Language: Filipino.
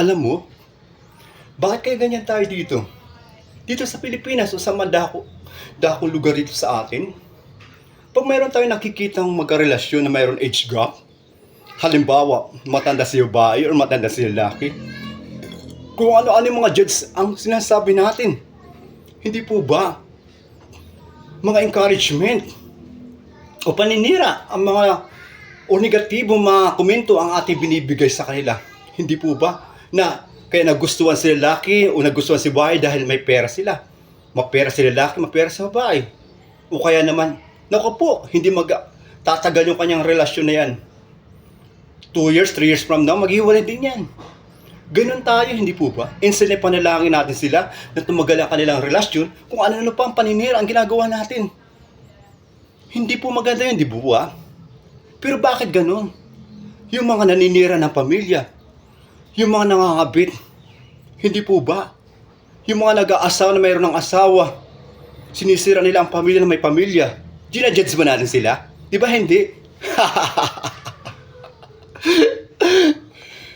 Alam mo, bakit kaya ganyan tayo dito? Dito sa Pilipinas o sa dako lugar dito sa atin, pag mayroon tayong nakikitang magkarelasyon na mayroon age gap, halimbawa, matanda si babae or matanda si lalaki, kung ano-ano yung mga judge ang sinasabi natin. Hindi po ba? Mga encouragement o paninira ang mga o negatibong mga komento ang ating binibigay sa kanila. Hindi po ba na kaya nagustuhan si lalaki o nagustuhan si babae dahil may pera sila. Mapera si lalaki, mapera si babae. O kaya naman, naku po, hindi tatagal yung kanyang relasyon na yan. 2 years, 3 years from now, maghiwalay din yan. Ganun tayo, hindi po ba? Instead na panalangin natin sila na tumagal ang kanilang relasyon, kung ano-ano pa ang paninira ang ginagawa natin. Hindi po maganda yun, di po ba? Pero bakit ganun? Yung mga naninira ng pamilya, yung mga nangangabit, hindi po ba? Yung mga nag-aasawa na mayroon ng asawa, sinisira nila ang pamilya na may pamilya, ginajudge ba natin sila? Di ba hindi?